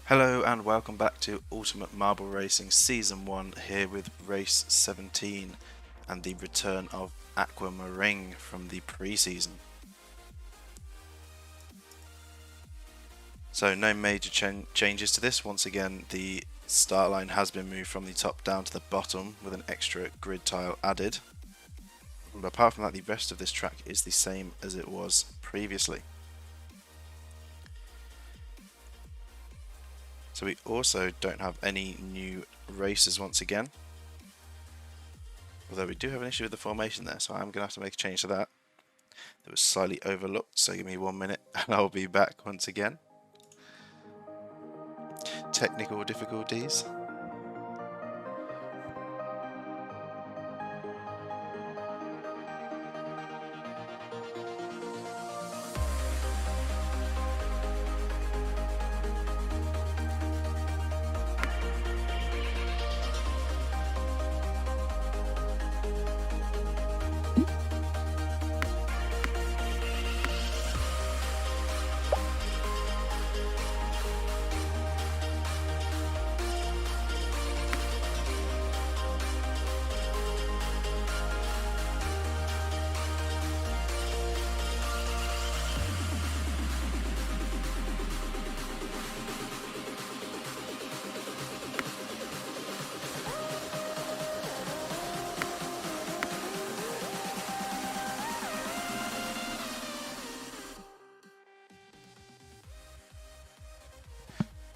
Hello and welcome back to Ultimate Marble Racing Season 1 here with Race 17 and the return of Aquamaring from the pre-season. So no major changes to this. Once again, the start line has been moved from the top down to the bottom with an extra grid tile added. But apart from that, the rest of this track is the same as it was previously. So we also don't have any new races once again. Although we do have an issue with the formation there, so I'm going to have to make a change to that. It was slightly overlooked, so give me 1 minute and I'll be back once again. Technical difficulties.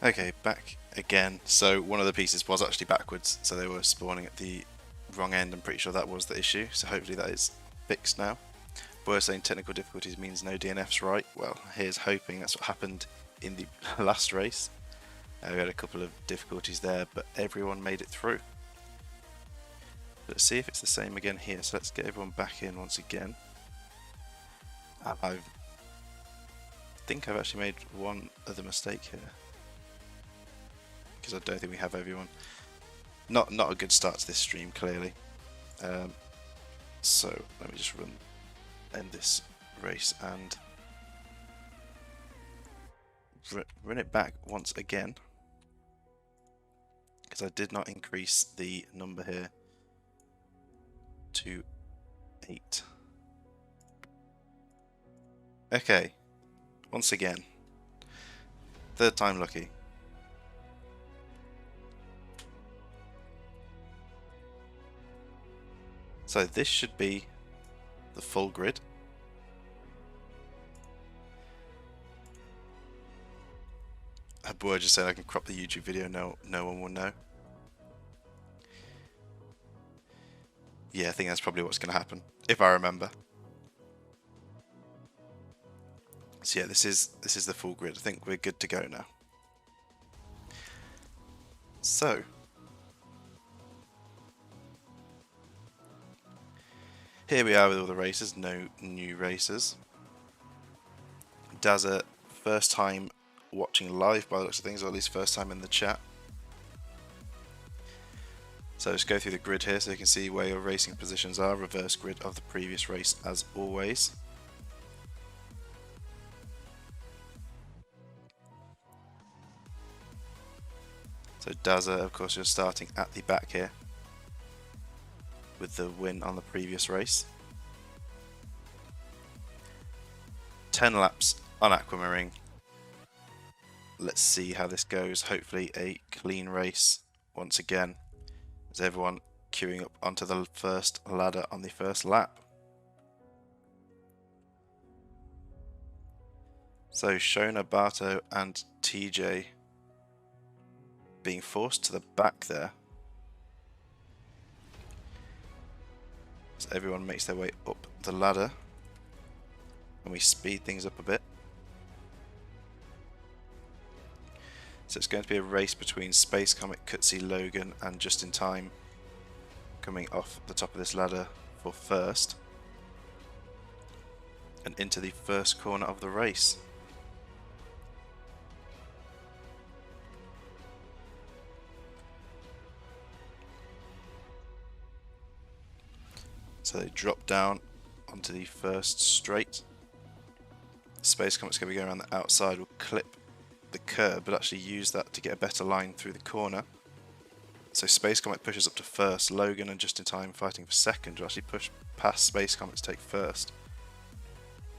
Okay, back again. So one of the pieces was actually backwards, so they were spawning at the wrong end. I'm pretty sure that was the issue, so hopefully that is fixed now. But we're saying technical difficulties means no DNFs, right? Well, here's hoping. That's what happened in the last race. We had a couple of difficulties there, but everyone made it through. Let's see if it's the same again here. So let's get everyone back in once again. I think I've actually made one other mistake here, because I don't think we have everyone. Not a good start to this stream, clearly. So let me just end this race and run it back once again, because I did not increase the number here to 8. Okay, once again, third time lucky. So this should be the full grid. A boy just said I can crop the YouTube video, no one will know. Yeah, I think that's probably what's going to happen, if I remember. So yeah, this is the full grid. I think we're good to go now. So here we are with all the races, no new races. Dazza, first time watching live by the looks of things, or at least first time in the chat. So just go through the grid here so you can see where your racing positions are. Reverse grid of the previous race as always. So Dazza, of course, you're starting at the back here with the win on the previous race. 10 laps on Aquamaring. Let's see how this goes. Hopefully a clean race once again, as everyone queuing up onto the first ladder on the first lap. So Shona, Barto and TJ being forced to the back there, as everyone makes their way up the ladder and we speed things up a bit. So it's going to be a race between Space Comet, Cutsy, Logan and Just in Time coming off the top of this ladder for first and into the first corner of the race. So they drop down onto the first straight. Space Comet's going to be going around the outside, will clip the curb, but actually use that to get a better line through the corner. So Space Comet pushes up to first. Logan and Just in Time fighting for second will actually push past Space Comet to take first.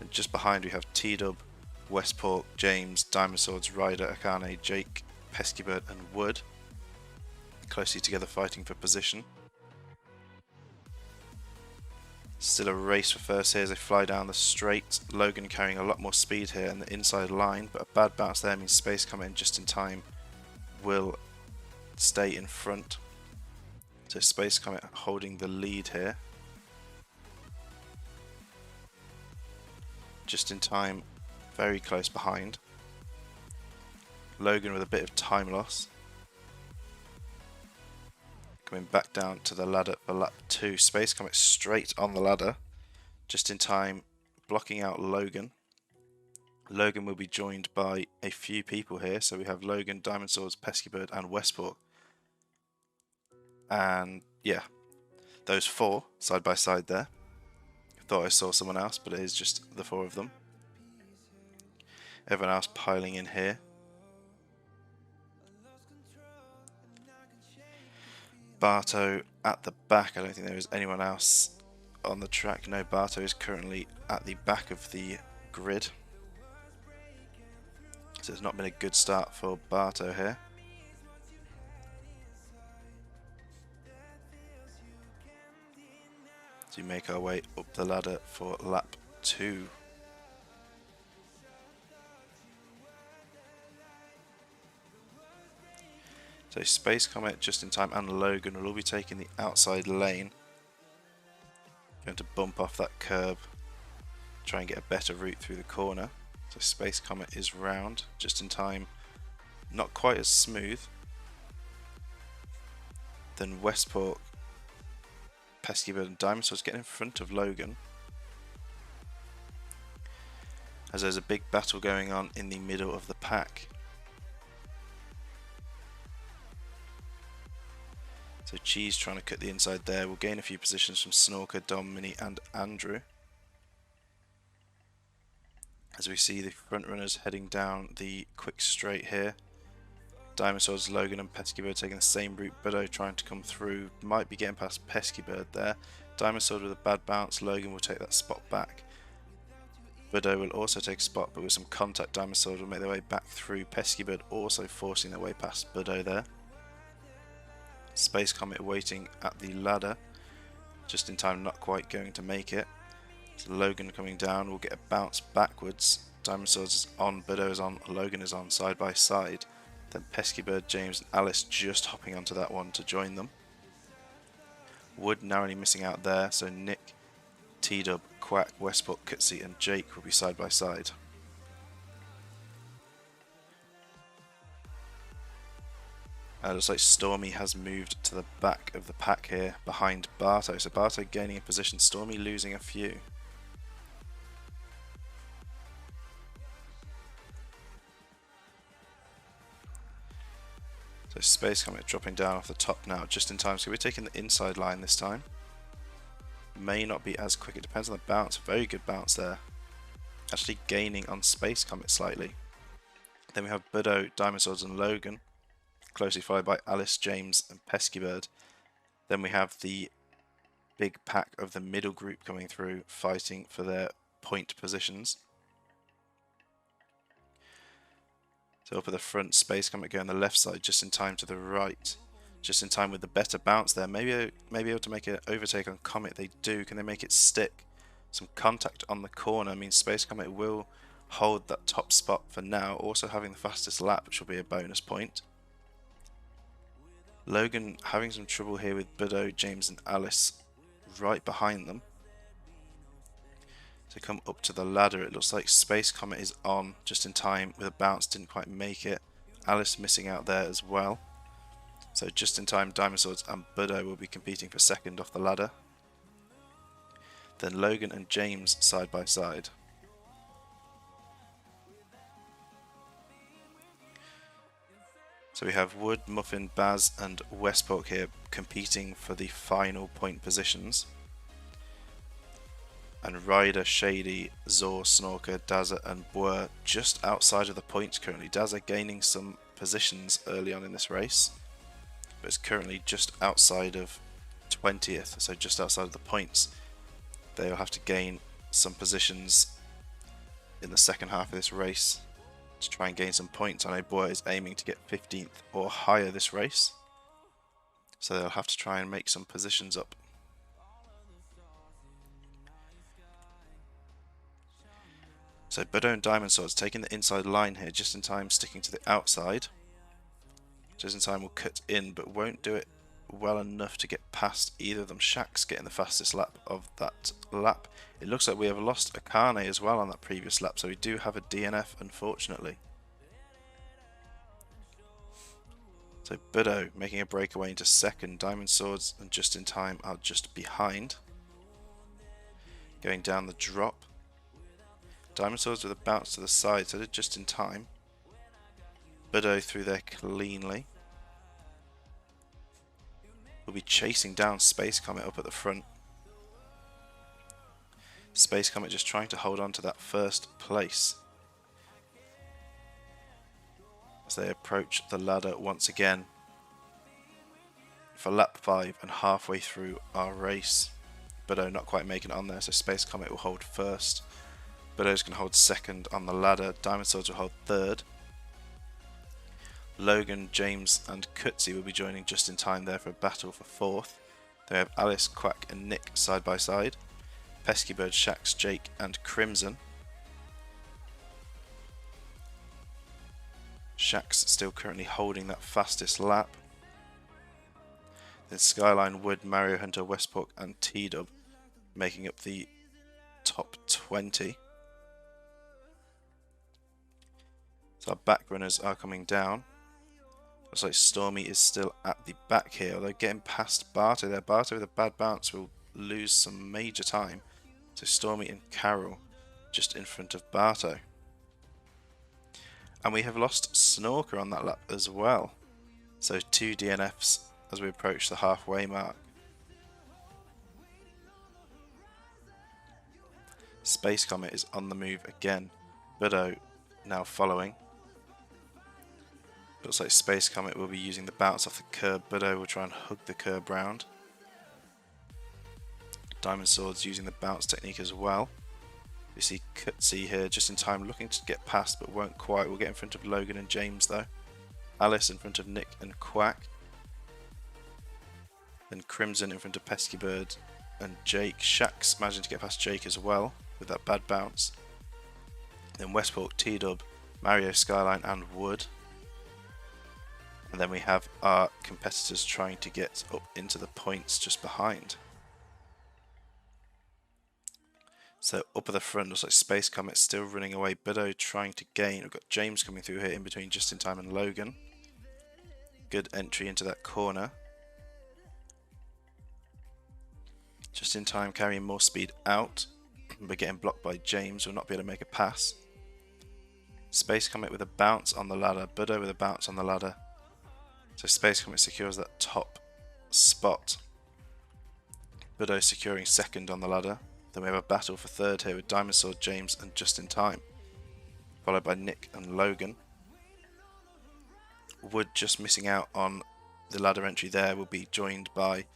And just behind we have T-Dub, Westport, James, Diamond Swords, Ryder, Akane, Jake, Peskybird and Wood closely together fighting for position. Still a race for first here as they fly down the straight. Logan carrying a lot more speed here in the inside line, but a bad bounce there means Space Comet and Just in Time will stay in front. So Space Comet holding the lead here. Just in Time very close behind. Logan with a bit of time loss. Coming back down to the ladder for lap 2. Space Comet straight on the ladder. Just in Time blocking out Logan. Logan will be joined by a few people here. So we have Logan, Diamond Swords, Peskybird and Westport. And yeah, those 4 side by side there. Thought I saw someone else, but it is just the 4 of them. Everyone else piling in here. Barto at the back. I don't think there is anyone else on the track. No, Barto is currently at the back of the grid. So it's not been a good start for Barto here. So we make our way up the ladder for lap 2. So Space Comet, Just in Time and Logan will all be taking the outside lane. Going to bump off that curb, try and get a better route through the corner. So Space Comet is round, Just in Time not quite as smooth. Then Westport, Peskybird and Diamond Swords getting in front of Logan. As there's a big battle going on in the middle of the pack. So Cheese trying to cut the inside there. We'll gain a few positions from Snorker, Dom, Mini and Andrew. As we see the front runners heading down the quick straight here. Diamond Swords, Logan and Peskybird taking the same route. Buddo trying to come through. Might be getting past Peskybird there. Diamond Sword with a bad bounce. Logan will take that spot back. Buddo will also take a spot, but with some contact, Diamond Sword will make their way back through. Peskybird also forcing their way past Buddo there. Space Comet waiting at the ladder. Just in Time not quite going to make it. So Logan coming down will get a bounce backwards. Diamond Swords is on, Buddo is on, Logan is on side by side. Then Peskybird, James and Alice just hopping onto that one to join them. Wood narrowly missing out there, so Nick, T-Dub, Quack, Westport, Cutsy and Jake will be side by side. It looks like Stormy has moved to the back of the pack here behind Barto. So Barto gaining a position, Stormy losing a few. So Space Comet dropping down off the top now, Just in Time. So we're taking the inside line this time. May not be as quick, it depends on the bounce. Very good bounce there. Actually gaining on Space Comet slightly. Then we have Buddo, Diamond Swords and Logan. Closely followed by Alice, James and Peskybird. Then we have the big pack of the middle group coming through, fighting for their point positions. So up at the front, Space Comet going on the left side, Just in Time to the right. Just in Time with the better bounce there. Maybe able to make an overtake on Comet. They do. Can they make it stick? Some contact on the corner means Space Comet will hold that top spot for now. Also having the fastest lap, which will be a bonus point. Logan having some trouble here with Buddo, James and Alice right behind them. To come up to the ladder, it looks like Space Comet is on Just in Time with a bounce, didn't quite make it. Alice missing out there as well. So Just in Time, Diamond Swords and Buddo will be competing for second off the ladder. Then Logan and James side by side. So we have Wood, Muffin, Baz and Westport here competing for the final point positions. And Ryder, Shady, Zor, Snorker, Dazza and Boer just outside of the points currently. Dazza gaining some positions early on in this race, but it's currently just outside of 20th, so just outside of the points. They'll have to gain some positions in the second half of this race to try and gain some points. I know Boer is aiming to get 15th or higher this race, so they'll have to try and make some positions up. So Budo and Diamond Swords taking the inside line here, just in time sticking to the outside. Just in time will cut in, but won't do it well enough to get past either of them. Shax getting the fastest lap of that lap. It looks like we have lost Akane as well on that previous lap, so we do have a DNF unfortunately. So Budo making a breakaway into second. Diamond Swords and Just in Time are just behind. Going down the drop. Diamond Swords with a bounce to the side, so they're just in time. Budo through there cleanly. We'll be chasing down Space Comet up at the front. Space Comet just trying to hold on to that first place as they approach the ladder once again for lap 5 and halfway through our race. Budo not quite making it on there, so Space Comet will hold first. Budo's going to hold second on the ladder. Diamond Swords will hold third. Logan, James and Kutzi will be joining just in time there for a battle for fourth. They have Alice, Quack and Nick side by side. Pesky Bird, Shax, Jake and Crimson. Shax still currently holding that fastest lap. Then Skyline, Wood, Mario Hunter, Westport and T-Dub making up the top 20. So our back runners are coming down. Looks like Stormy is still at the back here, although getting past Barto there. Barto with a bad bounce will lose some major time. So Stormy and Carol just in front of Barto. And we have lost Snorker on that lap as well. So 2 DNFs as we approach the halfway mark. Space Comet is on the move again. Budo now following. Looks like Space Comet will be using the bounce off the curb. Budo will try and hug the curb round. Diamond Swords using the bounce technique as well. We see Kutzi here just in time looking to get past but won't quite. We'll get in front of Logan and James though. Alice in front of Nick and Quack. Then Crimson in front of Pesky Bird and Jake. Shax managing to get past Jake as well with that bad bounce. Then Westport, T-Dub, Mario, Skyline and Wood. And then we have our competitors trying to get up into the points just behind. So up at the front, looks like Space Comet still running away. Budo trying to gain. We've got James coming through here in between Just in Time and Logan. Good entry into that corner. Just in Time carrying more speed out, but getting blocked by James. Will not be able to make a pass. Space Comet with a bounce on the ladder. Budo with a bounce on the ladder. So Space Comet secures that top spot. Budo securing second on the ladder. Then we have a battle for third here with Diamond Sword, James and Just in Time. Followed by Nick and Logan. Wood just missing out on the ladder entry there. Will be joined by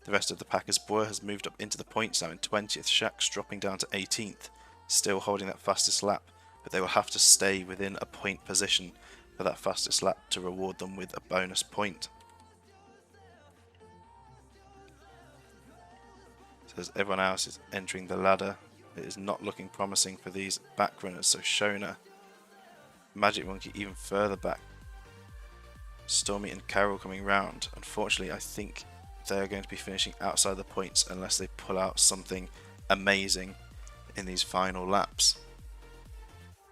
the rest of the pack as Boer has moved up into the points now in 20th. Shax dropping down to 18th. Still holding that fastest lap. But they will have to stay within a point position for that fastest lap to reward them with a bonus point. So as everyone else is entering the ladder, it is not looking promising for these back runners. So Shona, Magic Monkey even further back. Stormy and Carol coming round. Unfortunately, I think they are going to be finishing outside the points unless they pull out something amazing in these final laps.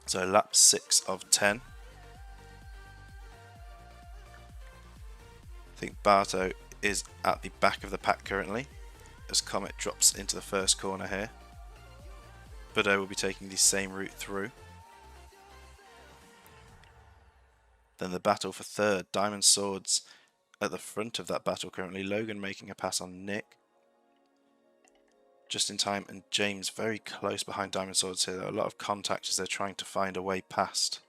So lap 6 of 10. I think Barto is at the back of the pack currently as Comet drops into the first corner here. Budo will be taking the same route through. Then the battle for third. Diamond Swords at the front of that battle currently. Logan making a pass on Nick. Just in Time and James very close behind Diamond Swords here. There are a lot of contact as they're trying to find a way past.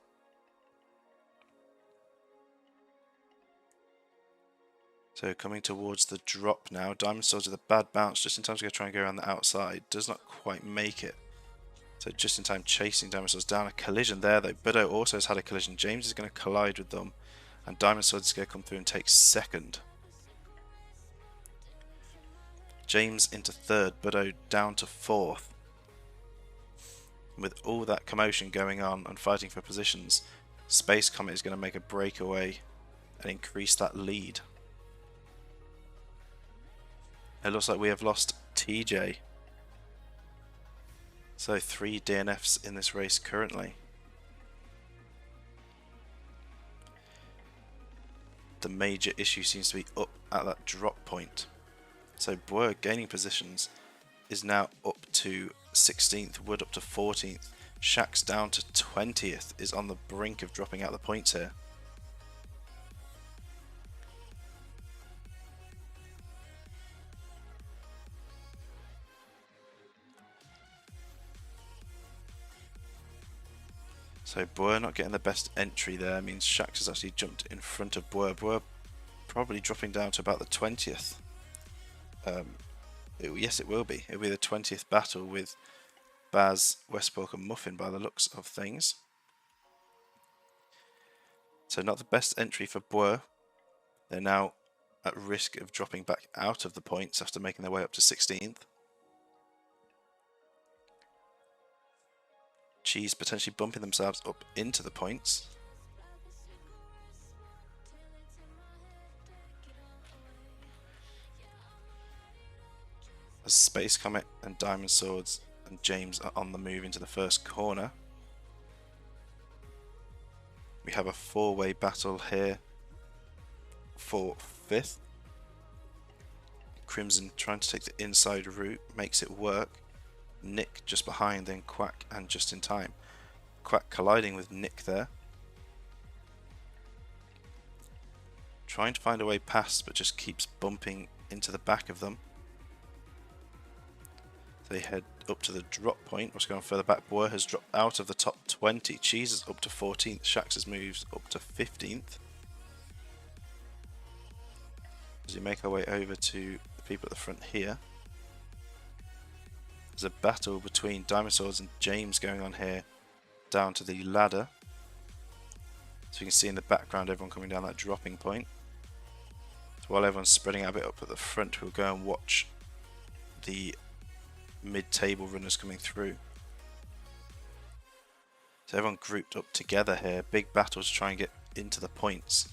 So coming towards the drop now. Diamond Swords with a bad bounce. Just in Time to go try and go around the outside. Does not quite make it. So Just in Time chasing Diamond Swords down. A collision there though. Budo also has had a collision. James is going to collide with them. And Diamond Swords is going to come through and take second. James into third. Budo down to fourth. With all that commotion going on and fighting for positions, Space Comet is going to make a breakaway and increase that lead. It looks like we have lost TJ. So 3 DNFs in this race currently. The major issue seems to be up at that drop point. So Boer gaining positions is now up to 16th, Wood up to 14th, Shax down to 20th, is on the brink of dropping out the points here. So Boer not getting the best entry there means Shax has actually jumped in front of Boer. Boer probably dropping down to about the 20th. Yes, it will be. It'll be the 20th battle with Baz, Westbrook and Muffin by the looks of things. So not the best entry for Boer. They're now at risk of dropping back out of the points after making their way up to 16th. Cheese potentially bumping themselves up into the points. As Space Comet and Diamond Swords and James are on the move into the first corner. We have a 4-way battle here for 5th. Crimson trying to take the inside route, makes it work. Nick just behind, then Quack and Just in Time. Quack colliding with Nick there. Trying to find a way past, but just keeps bumping into the back of them. They head up to the drop point. What's going on further back? Boer has dropped out of the top 20. Cheese is up to 14th. Shax has moved up to 15th. As we make our way over to the people at the front here. There's a battle between Diamond Swords and James going on here down to the ladder. So you can see in the background everyone coming down that dropping point. So while everyone's spreading out a bit up at the front, we'll go and watch the mid-table runners coming through. So everyone grouped up together here. Big battle to try and get into the points.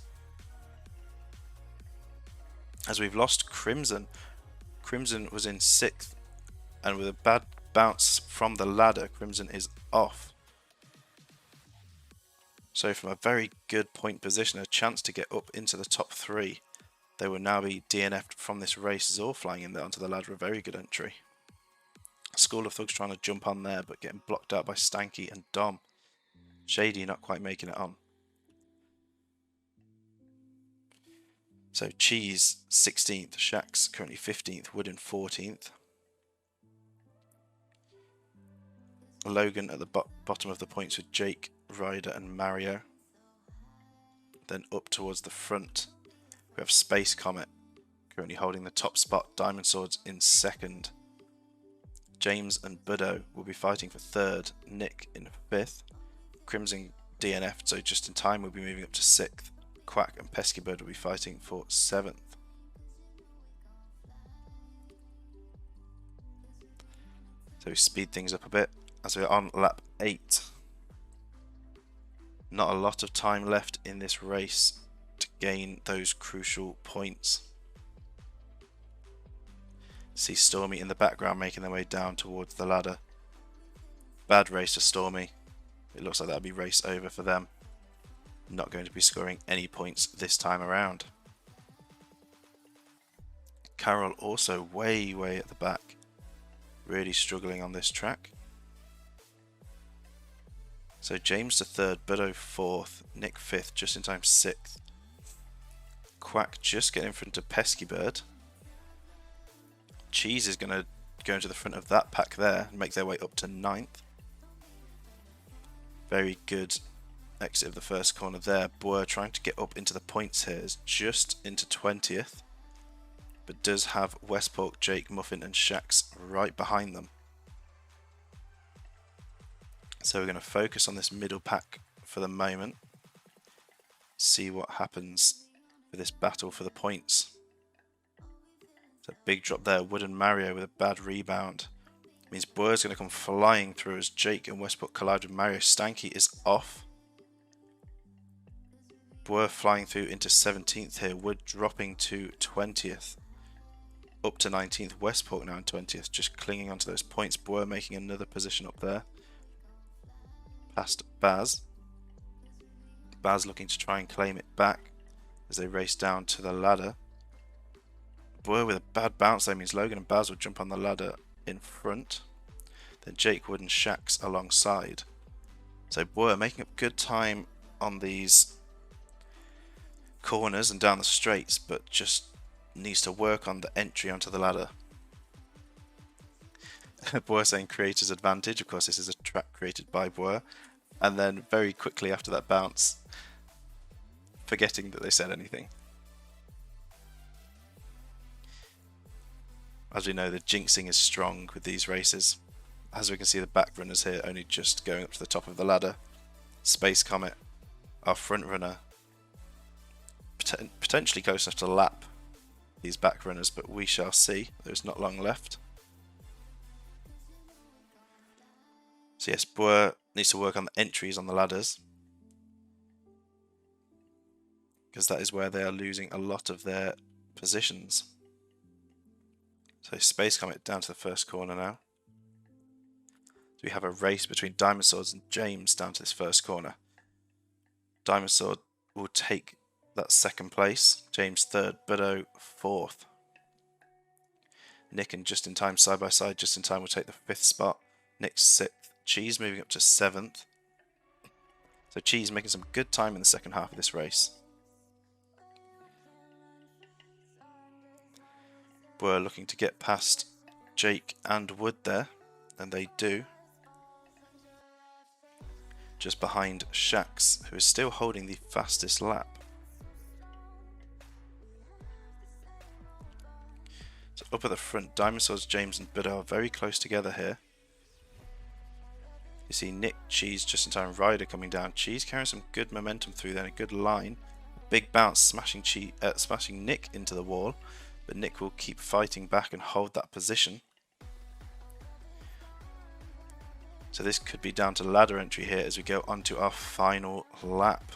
As we've lost Crimson. Crimson was in 6th. And with a bad bounce from the ladder, Crimson is off. So from a very good point position, a chance to get up into the top 3. They will now be DNF'd from this race. Zor flying in there onto the ladder, a very good entry. School of Thugs trying to jump on there, but getting blocked out by Stanky and Dom. Shady not quite making it on. So Cheese 16th, Shax currently 15th, Wooden 14th. Logan at the bottom of the points with Jake, Ryder and Mario. Then up towards the front we have Space Comet currently holding the top spot. Diamond Swords in 2nd. James and Budo will be fighting for 3rd. Nick in 5th. Crimson DNF'd, so Just in Time will be moving up to 6th. Quack and Pesky Bird will be fighting for 7th. So we speed things up a bit as we're on lap 8. Not a lot of time left in this race to gain those crucial points. See Stormy in the background making their way down towards the ladder. Bad race for Stormy. It looks like that'll be race over for them. Not going to be scoring any points this time around. Carol also way at the back. Really struggling on this track. So James to 3rd, Budo 4th, Nick 5th, Just in Time 6th. Quack just getting in front of Pesky Bird. Cheese is going to go into the front of that pack there and make their way up to 9th. Very good exit of the first corner there. Boer trying to get up into the points here is just into 20th, but does have Westport, Jake, Muffin and Shax right behind them. So we're going to focus on this middle pack for the moment, see what happens for this battle for the points. It's a big drop there. Wood and Mario with a bad rebound. It means Boer's going to come flying through as Jake and Westport collide with Mario. Stanky is off. Boer flying through into 17th here. Wood dropping to 20th. Up to 19th. Westport now in 20th. Just clinging onto those points. Boer making another position up there. Past Baz. Baz looking to try and claim it back as they race down to the ladder. Boer with a bad bounce there means Logan and Baz will jump on the ladder in front. Then Jake, Wood and Shax alongside. So Boer making up good time on these corners and down the straights, but just needs to work on the entry onto the ladder. Boer saying creator's advantage. Of course, this is a trap created by Boer. And then very quickly after that bounce, forgetting that they said anything. As we know, the jinxing is strong with these races. As we can see, the back runners here only just going up to the top of the ladder. Space Comet, our front runner, potentially close enough to lap these back runners, but we shall see. There's not long left. So yes, Boer needs to work on the entries on the ladders, because that is where they are losing a lot of their positions. So Space Comet down to the first corner now. So we have a race between Diamond Swords and James down to this first corner. Diamond Sword will take that second place. James third, Buddo fourth. Nick and Just in Time side by side. Just in Time will take the fifth spot. Nick's sixth. Cheese moving up to 7th. So Cheese making some good time in the second half of this race. Boer looking to get past Jake and Wood there, and they do. Just behind Shax, who is still holding the fastest lap. So up at the front, Diamond Swords, James and Buddo are very close together here. You see Nick, Cheese, Just in Time, Ryder coming down. Cheese carrying some good momentum through there, a good line. Big bounce, smashing Nick into the wall, but Nick will keep fighting back and hold that position. So this could be down to ladder entry here as we go onto our final lap.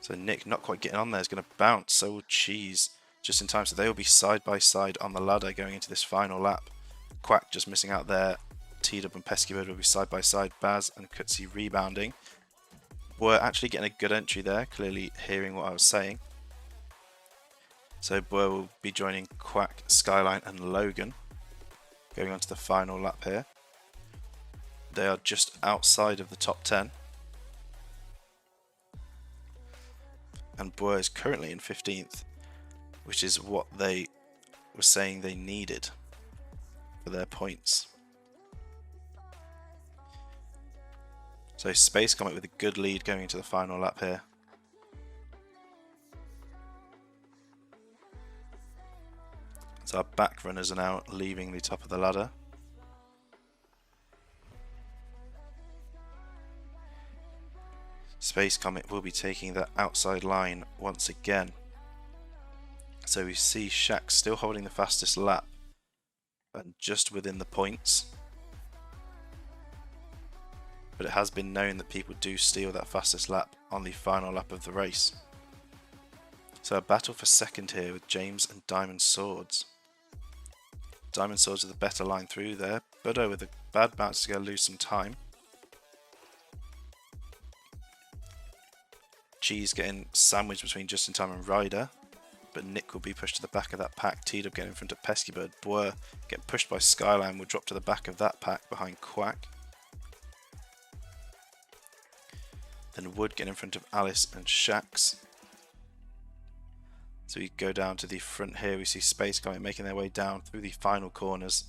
So Nick not quite getting on there, is going to bounce, so will Cheese. Just in Time, so they will be side by side on the ladder going into this final lap. Quack just missing out there. T-Dub and Pesky Bird will be side by side. Baz and Cutsy rebounding. We're actually getting a good entry there, clearly hearing what I was saying. So Boer will be joining Quack, Skyline and Logan, going on to the final lap here. They are just outside of the top 10. And Boer is currently in 15th, which is what they were saying they needed for their points. So Space Comet with a good lead going into the final lap here. So our back runners are now leaving the top of the ladder. Space Comet will be taking that outside line once again. So we see Shax still holding the fastest lap and just within the points. But it has been known that people do steal that fastest lap on the final lap of the race. So a battle for second here with James and Diamond Swords. Diamond Swords with a better line through there. Buddo with a bad bounce is going to lose some time. Cheese getting sandwiched between Just in Time and Ryder. But Nick will be pushed to the back of that pack. T-Dub getting in front of Pesky Bird. Boer getting pushed by Skyline will drop to the back of that pack behind Quack. Then Wood getting in front of Alice and Shax. So we go down to the front here, we see Space Comet making their way down through the final corners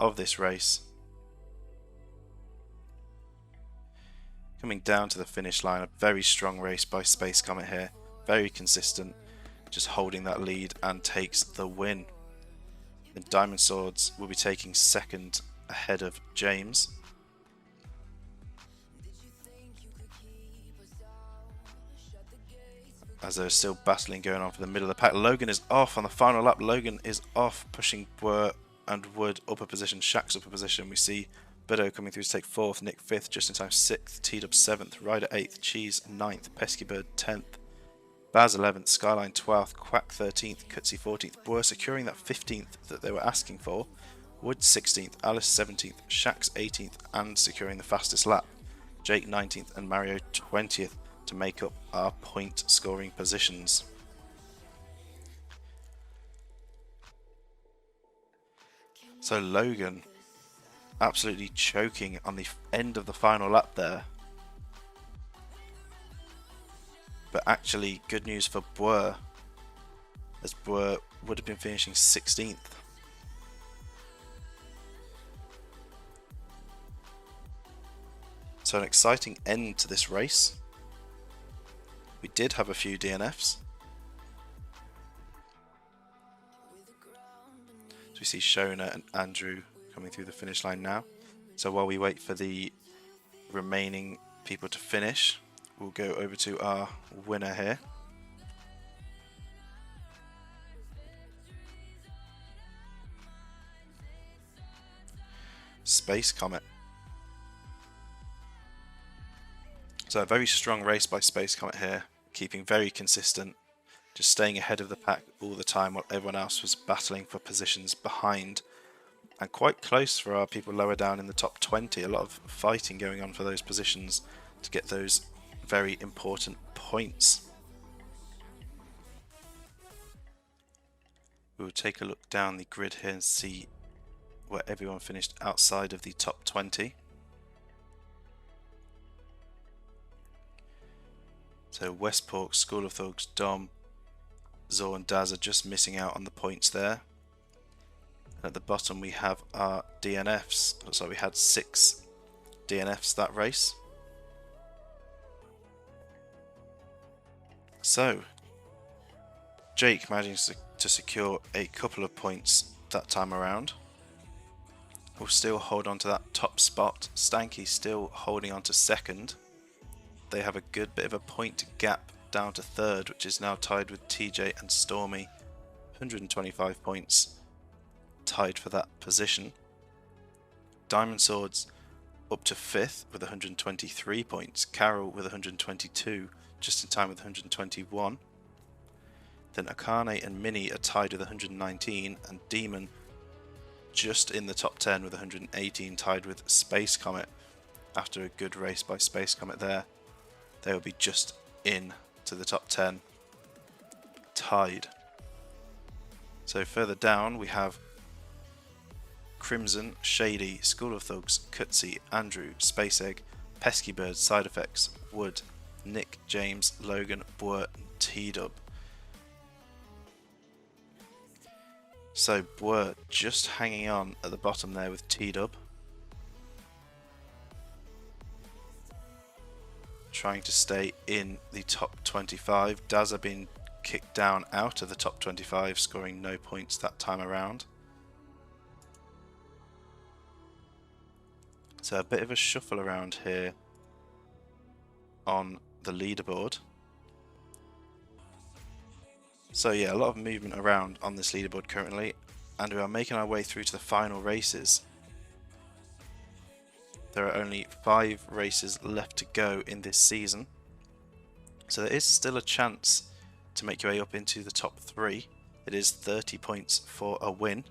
of this race. Coming down to the finish line, a very strong race by Space Comet here, very consistent, just holding that lead and takes the win. And Diamond Swords will be taking second ahead of James. As there's still battling going on for the middle of the pack. Logan is off on the final lap. Logan is off, pushing Boer and Wood upper position, Shack's upper position. We see Bido coming through to take 4th, Nick 5th, just in time 6th, T-Dub 7th, Ryder 8th, Cheese 9th, Pesky Bird 10th, Baz 11th, Skyline 12th, Quack 13th, Cutsy 14th, Boer securing that 15th that they were asking for, Wood 16th, Alice 17th, Shax 18th, and securing the fastest lap, Jake 19th and Mario 20th to make up our point scoring positions. So Logan absolutely choking on the end of the final lap there. But actually good news for Boer, as Boer would have been finishing 16th. So an exciting end to this race. We did have a few DNFs. So we see Shona and Andrew coming through the finish line now. So while we wait for the remaining people to finish, we'll go over to our winner here. Space Comet. So a very strong race by Space Comet here, keeping very consistent, just staying ahead of the pack all the time while everyone else was battling for positions behind. And quite close for our people lower down in the top 20, a lot of fighting going on for those positions to get those very important points. We'll take a look down the grid here and see where everyone finished outside of the top 20. So Westport, School of Thugs, Dom, Zor and Daz are just missing out on the points there. And at the bottom we have our DNFs. Looks like we had 6 DNFs that race. So Jake managing to secure a couple of points that time around. We'll still hold on to that top spot. Stanky still holding on to second. They have a good bit of a point gap down to third, which is now tied with TJ and Stormy. 125 points tied for that position. Diamond Swords up to 5th with 123 points. Carol with 122, just in time with 121. Then Akane and Mini are tied with 119, and Demon just in the top 10 with 118, tied with Space Comet. After a good race by Space Comet there, they will be just in to the top 10, tied. So further down we have Crimson, Shady, School of Thugs, Cutsy, Andrew, Space Egg, Pesky Bird, Side Effects, Wood, Nick, James, Logan, Boer and T-Dub. So Boer just hanging on at the bottom there with T-Dub, trying to stay in the top 25. Dazza being kicked down out of the top 25, scoring no points that time around. So a bit of a shuffle around here on the leaderboard. So yeah, a lot of movement around on this leaderboard currently, and we are making our way through to the final races. There are only 5 races left to go in this season, so there is still a chance to make your way up into the top 3. It is 30 points for a win,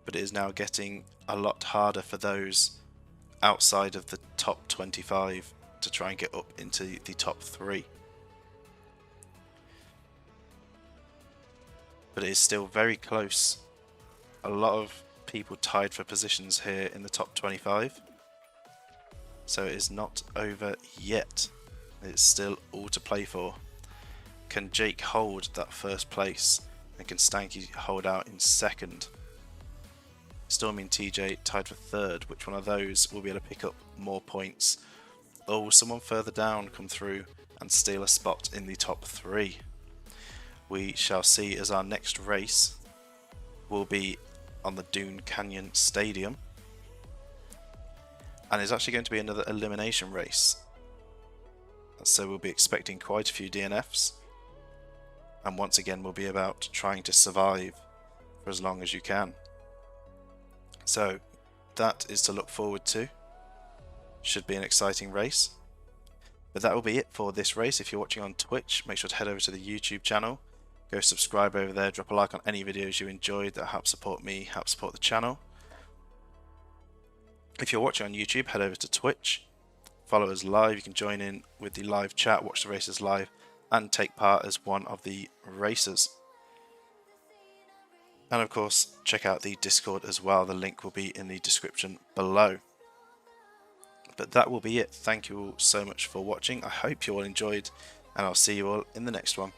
but it is now getting a lot harder for those outside of the top 25 to try and get up into the top 3. But it is still very close. A lot of people tied for positions here in the top 25. So it is not over yet. It's still all to play for. can Jake hold that first place, and can Stanky hold out in second? Stormy and TJ tied for third. Which one of those will be able to pick up more points? Or will someone further down come through and steal a spot in the top 3? We shall see, as our next race will be on the Dune Canyon Stadium, and it's actually going to be another elimination race, so we'll be expecting quite a few DNFs, and once again we'll be about trying to survive for as long as you can. So that is to look forward to. Should be an exciting race. But that will be it for this race. If you're watching on Twitch, make sure to head over to the YouTube channel. Go subscribe over there, drop a like on any videos you enjoyed that help support me, help support the channel. If you're watching on YouTube, head over to Twitch. Follow us live. You can join in with the live chat, watch the races live, and take part as one of the racers. And of course, check out the Discord as well. The link will be in the description below. But that will be it. Thank you all so much for watching. I hope you all enjoyed, and I'll see you all in the next one.